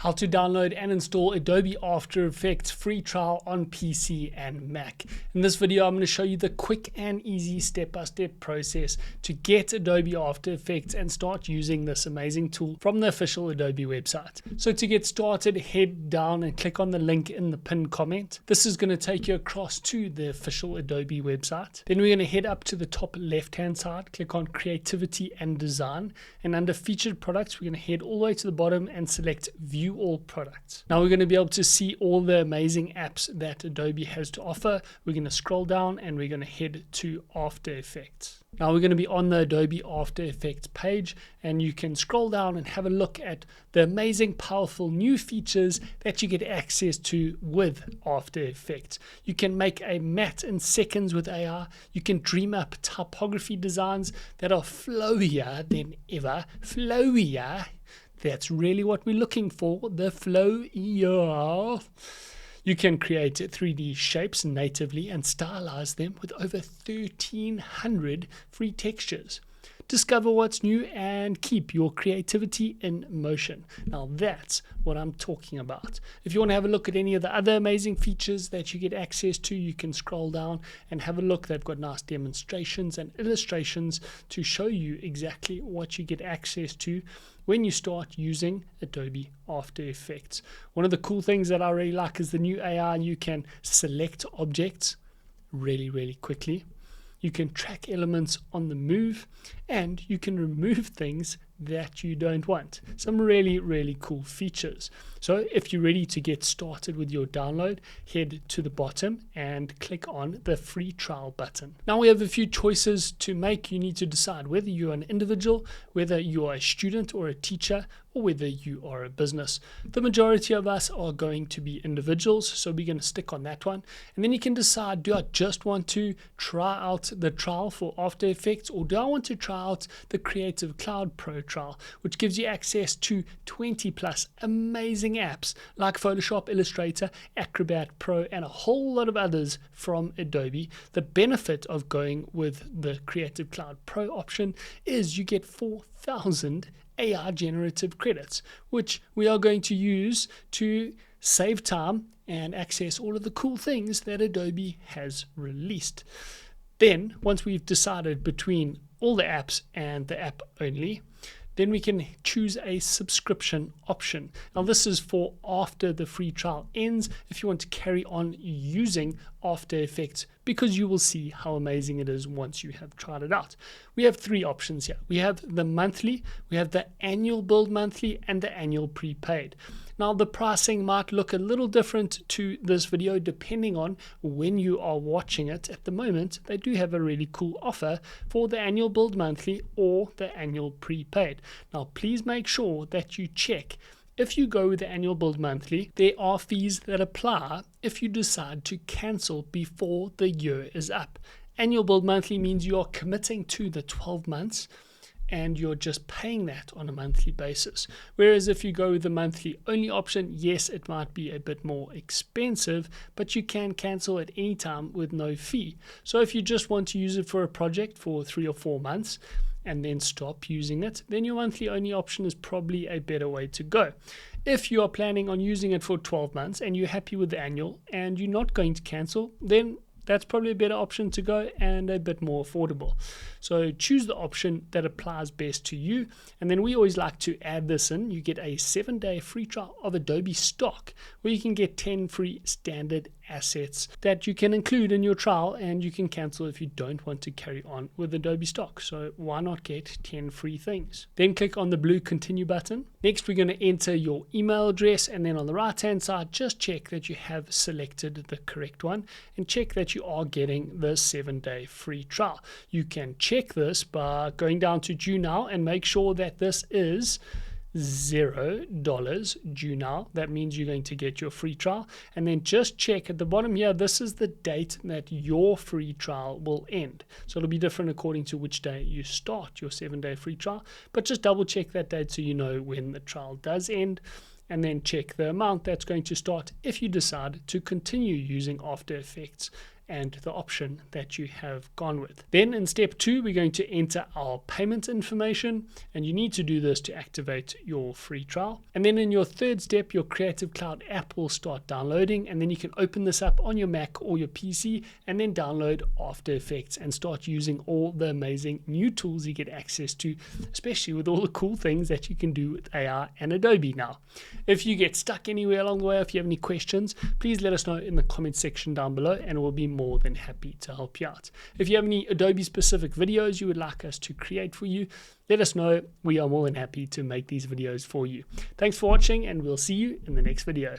How to download and install Adobe After Effects free trial on PC and Mac. In this video, I'm going to show you the quick and easy step-by-step process to get Adobe After Effects and start using this amazing tool from the official Adobe website. So to get started, head down and click on the link in the pinned comment. This is going to take you across to the official Adobe website. Then we're going to head up to the top left-hand side, click on Creativity and Design, and under Featured Products, we're going to head all the way to the bottom and select View All Products. Now we're going to be able to see all the amazing apps that Adobe has to offer. We're going to scroll down and we're going to head to After Effects. Now we're going to be on the Adobe After Effects page, and you can scroll down and have a look at the amazing, powerful new features that you get access to with After Effects. You can make a matte in seconds with AR. You can dream up typography designs that are flowier than ever. Flowier. That's really what we're looking for, the flow. You can create 3D shapes natively and stylize them with over 1,300 free textures. Discover what's new and keep your creativity in motion. Now that's what I'm talking about. If you want to have a look at any of the other amazing features that you get access to, you can scroll down and have a look. They've got nice demonstrations and illustrations to show you exactly what you get access to when you start using Adobe After Effects. One of the cool things that I really like is the new AI. You can select objects really quickly. You can track elements on the move, and you can remove things that you don't want. Some really cool features. So if you're ready to get started with your download, head to the bottom and click on the free trial button. Now we have a few choices to make. You need to decide whether you're an individual, whether you are a student or a teacher, or whether you are a business. The majority of us are going to be individuals, so we're going to stick on that one. And then you can decide, do I just want to try out the trial for After Effects, or do I want to try out the Creative Cloud Pro trial, which gives you access to 20 plus amazing apps like Photoshop, Illustrator, Acrobat Pro, and a whole lot of others from Adobe. The benefit of going with the Creative Cloud Pro option is you get 4,000 AI generative credits, which we are going to use to save time and access all of the cool things that Adobe has released. Then, once we've decided between all the apps and the app only, then we can choose a subscription option. Now this is for after the free trial ends, if you want to carry on using After Effects, because you will see how amazing it is once you have tried it out. We have three options here. We have the monthly, we have the annual build monthly, and the annual prepaid. Now the pricing might look a little different to this video depending on when you are watching it. At the moment, they do have a really cool offer for the annual build monthly or the annual prepaid. Now please make sure that you check. If you go with the annual build monthly, there are fees that apply if you decide to cancel before the year is up. Annual build monthly means you are committing to the 12 months and you're just paying that on a monthly basis. Whereas if you go with the monthly only option, yes, it might be a bit more expensive, but you can cancel at any time with no fee. So if you just want to use it for a project for 3 or 4 months, and then stop using it, then your monthly only option is probably a better way to go. If you are planning on using it for 12 months and you're happy with the annual and you're not going to cancel, then that's probably a better option to go and a bit more affordable. So choose the option that applies best to you. And then we always like to add this in. You get a 7-day free trial of Adobe stock, where you can get 10 free standard assets that you can include in your trial, and you can cancel if you don't want to carry on with Adobe stock. So why not get 10 free things? Then click on the blue continue button. Next, we're going to enter your email address, and then on the right hand side, just check that you have selected the correct one and check that you are getting the 7-day free trial. You can check this by going down to due now and make sure that this is $0 due now. That means you're going to get your free trial, and then just check at the bottom here, this is the date that your free trial will end. So it'll be different according to which day you start your 7-day free trial, but just double check that date so you know when the trial does end. And then check the amount that's going to start if you decide to continue using After Effects and the option that you have gone with. Then in step 2, we're going to enter our payment information, and you need to do this to activate your free trial. And then in your third step, your Creative Cloud app will start downloading, and then you can open this up on your Mac or your PC and then download After Effects and start using all the amazing new tools you get access to, especially with all the cool things that you can do with AI and Adobe now. If you get stuck anywhere along the way, if you have any questions, please let us know in the comment section down below, and we'll be more than happy to help you out. If you have any Adobe specific videos you would like us to create for you, let us know. We are more than happy to make these videos for you. Thanks for watching, and we'll see you in the next video.